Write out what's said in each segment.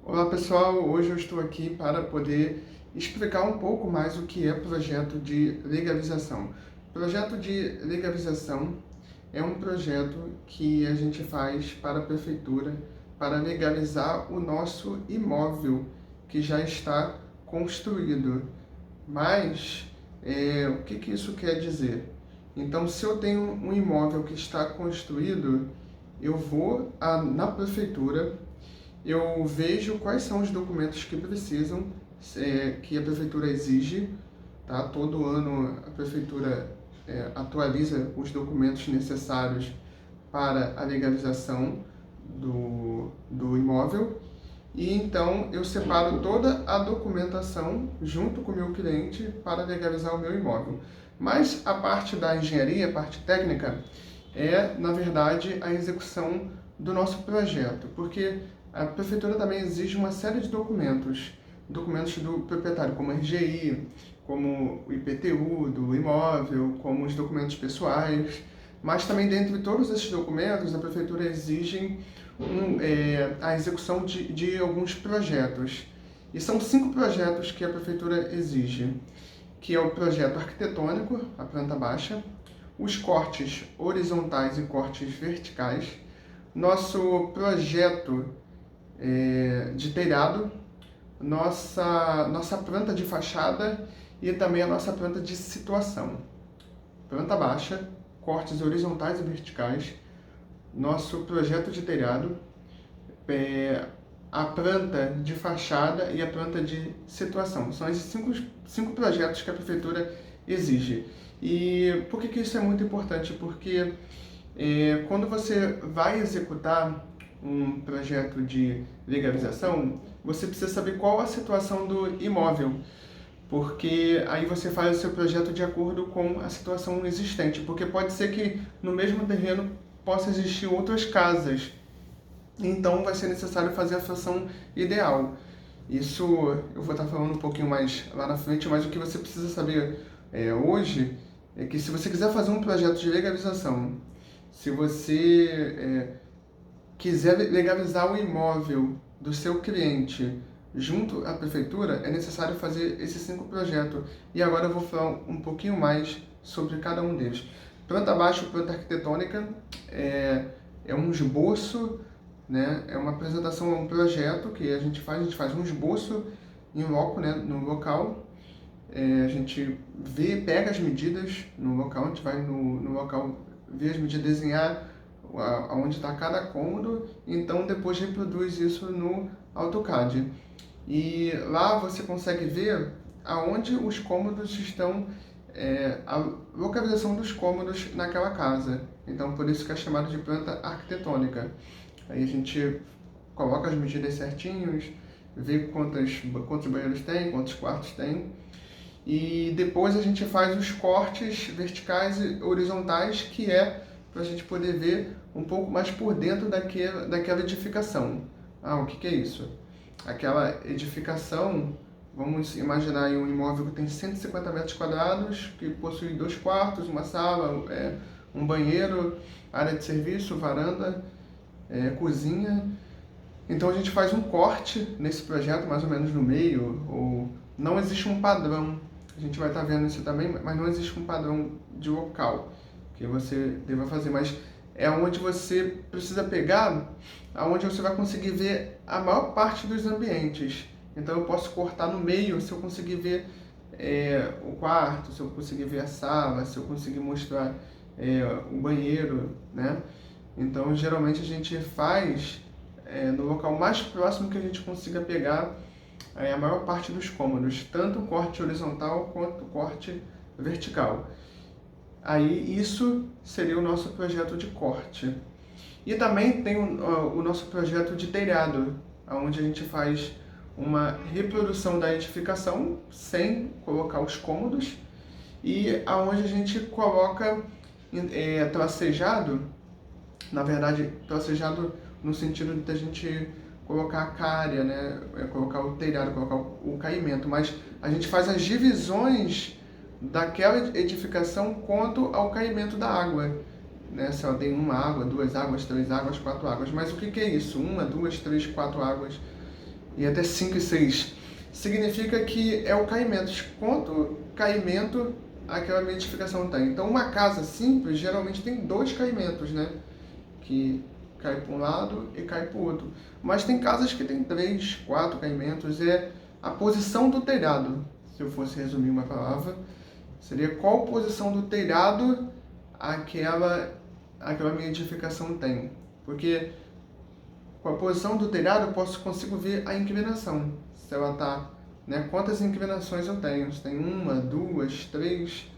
Olá pessoal, hoje eu estou aqui para poder explicar um pouco mais o que é projeto de legalização. Projeto de legalização é um projeto que a gente faz para a prefeitura para legalizar o nosso imóvel que já está construído. Mas o que isso quer dizer? Então, se eu tenho um imóvel que está construído, eu vou na prefeitura, eu vejo quais são os documentos que precisam, que a prefeitura exige, tá? Todo ano a prefeitura atualiza os documentos necessários para a legalização do imóvel. E então eu separo toda a documentação junto com o meu cliente para legalizar o meu imóvel. Mas a parte da engenharia, a parte técnica, na verdade, a execução do nosso projeto, porque a prefeitura também exige uma série de documentos, documentos do proprietário, como RGI, como o IPTU do imóvel, como os documentos pessoais, mas também dentre todos esses documentos, a prefeitura exige a execução de alguns projetos. E são 5 projetos que a prefeitura exige, que é o projeto arquitetônico, a planta baixa, os cortes horizontais e cortes verticais, nosso projeto de telhado, nossa planta de fachada e também a nossa planta de situação. Planta baixa, cortes horizontais e verticais, nosso projeto de telhado, a planta de fachada e a planta de situação. São esses cinco projetos que a prefeitura exige. E por que isso é muito importante? Porque quando você vai executar um projeto de legalização, você precisa saber qual a situação do imóvel, porque aí você faz o seu projeto de acordo com a situação existente, porque pode ser que no mesmo terreno possa existir outras casas, então vai ser necessário fazer a fração ideal. Isso eu vou estar falando um pouquinho mais lá na frente, mas o que você precisa saber hoje é que se você quiser fazer um projeto de legalização, se você quiser legalizar o imóvel do seu cliente junto à prefeitura, é necessário fazer esses 5 projetos. E agora eu vou falar um pouquinho mais sobre cada um deles. Planta baixa, planta arquitetônica, é um esboço, né? É uma apresentação, é um projeto que a gente faz um esboço em loco, né? No local. A gente pega as medidas no local, a gente vai no local ver as medidas, desenhar onde está cada cômodo, então depois reproduz isso no AutoCAD. E lá você consegue ver aonde os cômodos estão, a localização dos cômodos naquela casa. Então por isso que é chamado de planta arquitetônica. Aí a gente coloca as medidas certinhos, vê quantos banheiros tem, quantos quartos tem. E depois a gente faz os cortes verticais e horizontais, que é para a gente poder ver um pouco mais por dentro daquela edificação. O que é isso? Aquela edificação, vamos imaginar aí um imóvel que tem 150 metros quadrados, que possui 2 quartos, uma sala, um banheiro, área de serviço, varanda, cozinha. Então a gente faz um corte nesse projeto, mais ou menos no meio, ou não existe um padrão. A gente vai estar vendo isso também, mas não existe um padrão de local que você deva fazer, mas é onde você precisa pegar, aonde você vai conseguir ver a maior parte dos ambientes. Então eu posso cortar no meio se eu conseguir ver o quarto, se eu conseguir ver a sala, se eu conseguir mostrar o banheiro, né? Então geralmente a gente faz no local mais próximo que a gente consiga pegar a maior parte dos cômodos, tanto o corte horizontal quanto o corte vertical. Aí isso seria o nosso projeto de corte. E também tem o nosso projeto de telhado, onde a gente faz uma reprodução da edificação sem colocar os cômodos e aonde a gente coloca tracejado, na verdade tracejado no sentido de a gente colocar a calha, né? Colocar o telhado, colocar o caimento, mas a gente faz as divisões daquela edificação quanto ao caimento da água, né? Se ela tem uma água, 2 águas, 3 águas, 4 águas, mas o que é isso? 1, 2, 3, 4 águas. e até 5 e 6, significa que é o caimento, quanto caimento aquela minha edificação tem. Então uma casa simples geralmente tem 2 caimentos, né? Que cai para um lado e cai para o outro. Mas tem casas que tem 3, 4 caimentos. É a posição do telhado. Se eu fosse resumir uma palavra, seria qual posição do telhado aquela minha edificação tem. Porque com a posição do telhado eu consigo ver a inclinação. Se ela está, né? Quantas inclinações eu tenho? Se tem 1, 2, 3.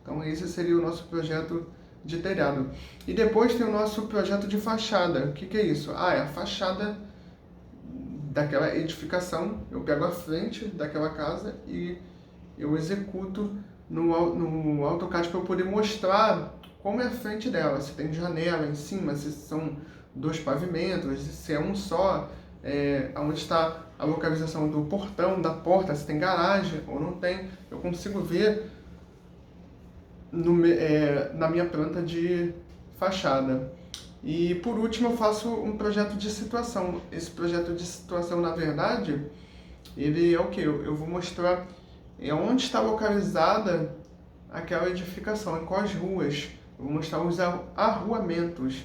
Então esse seria o nosso projeto de telhado. E depois tem o nosso projeto de fachada. O que é isso? É a fachada daquela edificação. Eu pego a frente daquela casa e eu executo no AutoCAD para eu poder mostrar como é a frente dela. Se tem janela em cima, se são 2 pavimentos, se é um só, onde está a localização do portão, da porta, se tem garagem ou não tem. Eu consigo ver na minha planta de fachada. E por último eu faço um projeto de situação. Esse projeto de situação, na verdade, ele é o que? Eu vou mostrar onde está localizada aquela edificação, em quais ruas. Eu vou mostrar os arruamentos,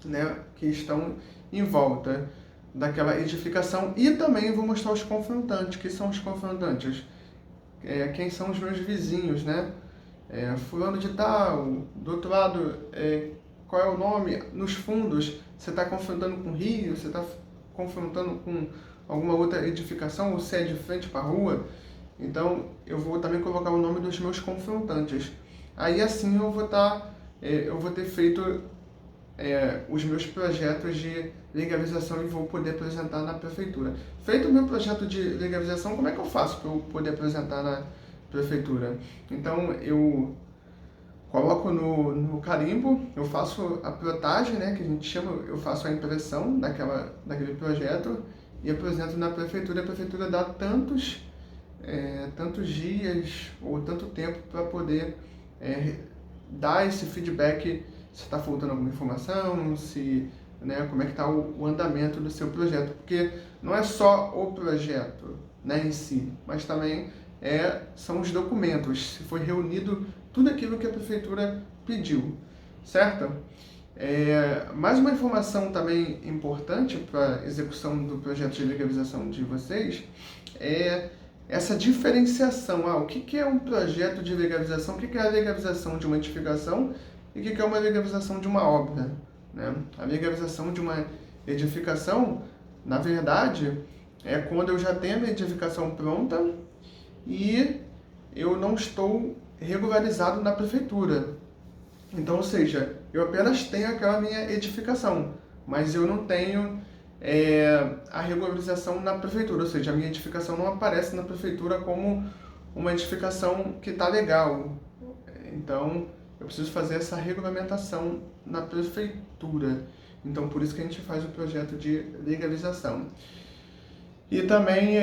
né, que estão em volta daquela edificação, e também vou mostrar os confrontantes. Que são os confrontantes? Quem são os meus vizinhos, né? Fulano de tal, do outro lado, qual é o nome? Nos fundos, você está confrontando com o rio, você está confrontando com alguma outra edificação, ou se é de frente para a rua. Então, eu vou também colocar o nome dos meus confrontantes. Aí, assim, eu vou ter feito os meus projetos de legalização e vou poder apresentar na prefeitura. Feito o meu projeto de legalização, como é que eu faço para eu poder apresentar na prefeitura? Então, eu coloco no carimbo, eu faço a plotagem, né, que a gente chama, eu faço a impressão daquele projeto e apresento na prefeitura. A prefeitura dá tantos dias ou tanto tempo para poder dar esse feedback, se está faltando alguma informação, né, como é que está o andamento do seu projeto. Porque não é só o projeto, né, em si, mas também são os documentos, se foi reunido tudo aquilo que a prefeitura pediu, certo? Mais uma informação também importante para a execução do projeto de legalização de vocês é essa diferenciação. O que é um projeto de legalização, o que é a legalização de uma edificação e o que é uma legalização de uma obra, né? A legalização de uma edificação, na verdade, é quando eu já tenho a minha edificação pronta e eu não estou regularizado na prefeitura. Então, ou seja, eu apenas tenho aquela minha edificação, mas eu não tenho a regularização na prefeitura, ou seja, a minha edificação não aparece na prefeitura como uma edificação que está legal. Então, eu preciso fazer essa regulamentação na prefeitura. Então, por isso que a gente faz o projeto de legalização. E também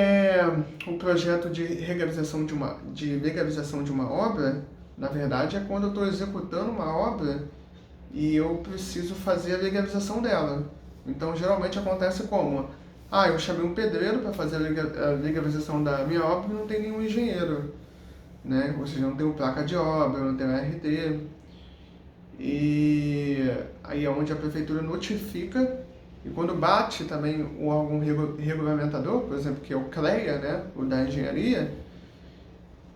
o projeto de legalização de uma obra, na verdade, é quando eu estou executando uma obra e eu preciso fazer a legalização dela. Então, geralmente acontece como? Eu chamei um pedreiro para fazer a legalização da minha obra e não tem nenhum engenheiro, né? Ou seja, não tenho placa de obra, não tenho RT. E aí é onde a prefeitura notifica. E quando bate também o órgão regulamentador, por exemplo, que é o CREA, né, o da engenharia,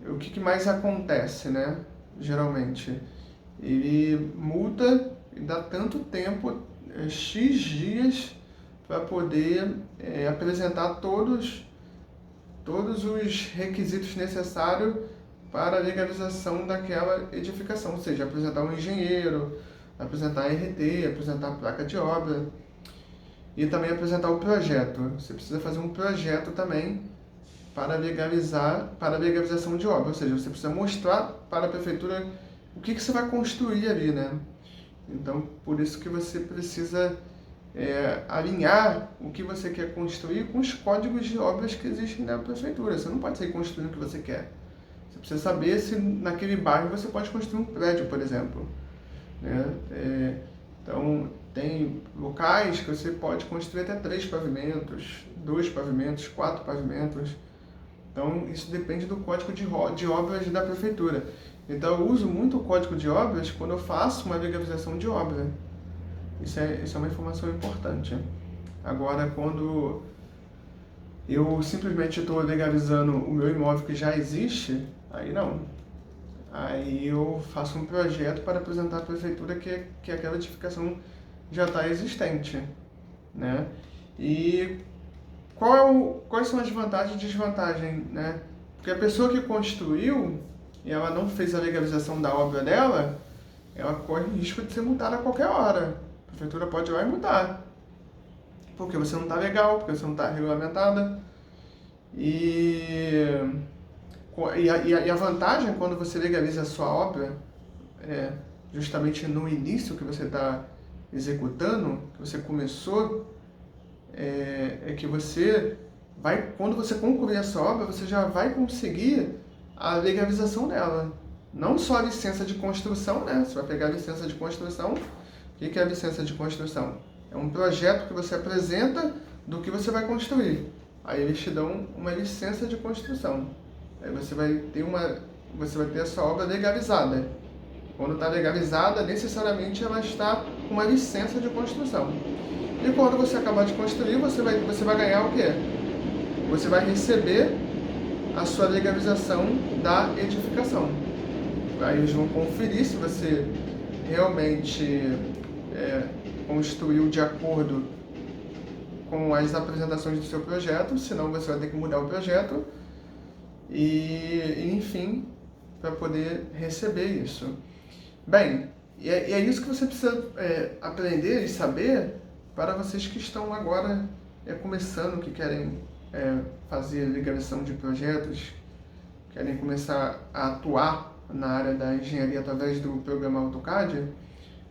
o que mais acontece, né, geralmente? Ele multa e dá tanto tempo, X dias, para poder apresentar todos os requisitos necessários para a legalização daquela edificação, ou seja, apresentar um engenheiro, apresentar RT, apresentar a placa de obra. E também apresentar o projeto. Você precisa fazer um projeto também para a legalização de obra. Ou seja, você precisa mostrar para a prefeitura o que você vai construir ali, né? Então, por isso que você precisa alinhar o que você quer construir com os códigos de obras que existem na prefeitura. Você não pode sair construindo o que você quer. Você precisa saber se naquele bairro você pode construir um prédio, por exemplo, né? Então, Tem locais que você pode construir até 3 pavimentos, 2 pavimentos, 4 pavimentos. Então, isso depende do código de obras da prefeitura. Então, eu uso muito o código de obras quando eu faço uma legalização de obra. Isso é uma informação importante. Agora, quando eu simplesmente estou legalizando o meu imóvel que já existe, aí não. Aí eu faço um projeto para apresentar à prefeitura que aquela edificação já está existente, né? E quais são as vantagens e desvantagens, né? Porque a pessoa que construiu e ela não fez a legalização da obra dela, ela corre risco de ser multada a qualquer hora. A prefeitura pode ir lá e multar. Porque você não está legal, porque você não está regulamentada. E a vantagem quando você legaliza a sua obra, justamente no início que você está executando, que você começou, é que você vai, quando você concluir a sua obra, você já vai conseguir a legalização dela. Não só a licença de construção, né? Você vai pegar a licença de construção. O que é a licença de construção? É um projeto que você apresenta do que você vai construir. Aí eles te dão uma licença de construção. Aí você vai ter a sua obra legalizada. Quando está legalizada, necessariamente ela está com uma licença de construção. E quando você acabar de construir, você vai ganhar o quê? Você vai receber a sua legalização da edificação. Aí eles vão conferir se você realmente construiu de acordo com as apresentações do seu projeto, senão você vai ter que mudar o projeto e enfim, para poder receber isso. Bem, e é isso que você precisa aprender e saber para vocês que estão agora começando, que querem fazer legalização de projetos, querem começar a atuar na área da engenharia através do programa AutoCAD.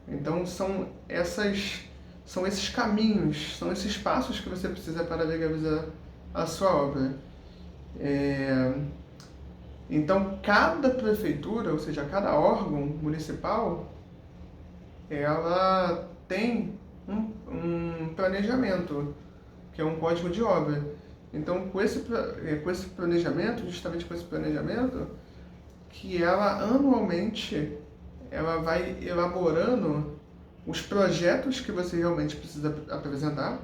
Então são esses caminhos, são esses passos que você precisa para legalizar a sua obra. Então cada prefeitura, ou seja, cada órgão municipal, ela tem um planejamento, que é um código de obra. Então com esse planejamento, justamente com esse planejamento, que ela anualmente ela vai elaborando os projetos que você realmente precisa apresentar,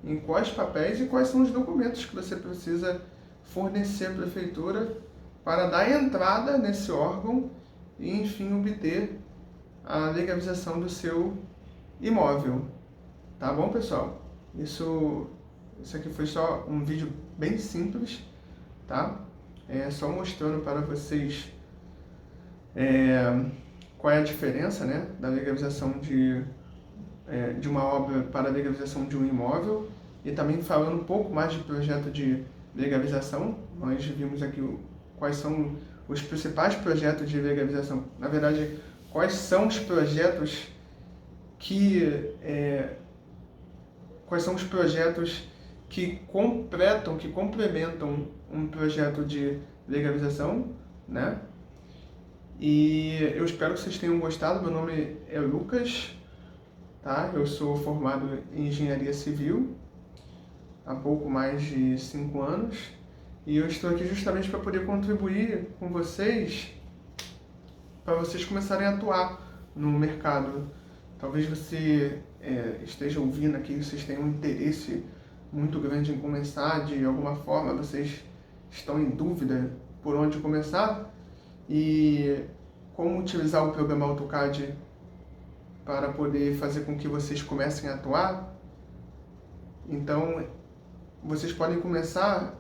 em quais papéis e quais são os documentos que você precisa fornecer à prefeitura para dar entrada nesse órgão e, enfim, obter a legalização do seu imóvel. Tá bom, pessoal? Isso aqui foi só um vídeo bem simples, tá? Só mostrando para vocês qual é a diferença, né, da legalização de uma obra para a legalização de um imóvel, e também falando um pouco mais de projeto de legalização. Nós vimos aqui quais são os principais projetos de legalização. Na verdade, quais são os projetos que complementam um projeto de legalização, né? E eu espero que vocês tenham gostado. Meu nome é Lucas, tá? Eu sou formado em Engenharia Civil há pouco mais de 5 anos e eu estou aqui justamente para poder contribuir com vocês, para vocês começarem a atuar no mercado. Talvez você esteja ouvindo aqui, vocês tenham um interesse muito grande em começar, de alguma forma vocês estão em dúvida por onde começar e como utilizar o programa AutoCAD para poder fazer com que vocês comecem a atuar. Então, vocês podem começar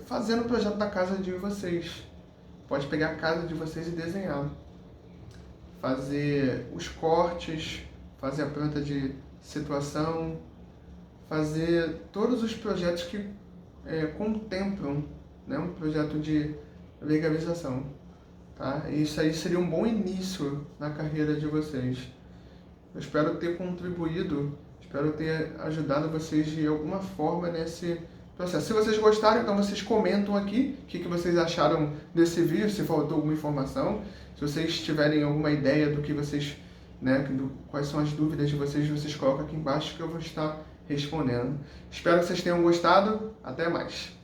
fazendo o projeto da casa de vocês. Pode pegar a casa de vocês e desenhar. Fazer os cortes, fazer a planta de situação, fazer todos os projetos que contemplam, né, um projeto de legalização. Tá? Isso aí seria um bom início na carreira de vocês. Eu espero ter contribuído, espero ter ajudado vocês de alguma forma nesse processo. Se vocês gostaram, então vocês comentam aqui o que vocês acharam desse vídeo, se faltou alguma informação. Se vocês tiverem alguma ideia do que vocês né? Quais são as dúvidas de vocês colocam aqui embaixo que eu vou estar respondendo. Espero que vocês tenham gostado. Até mais!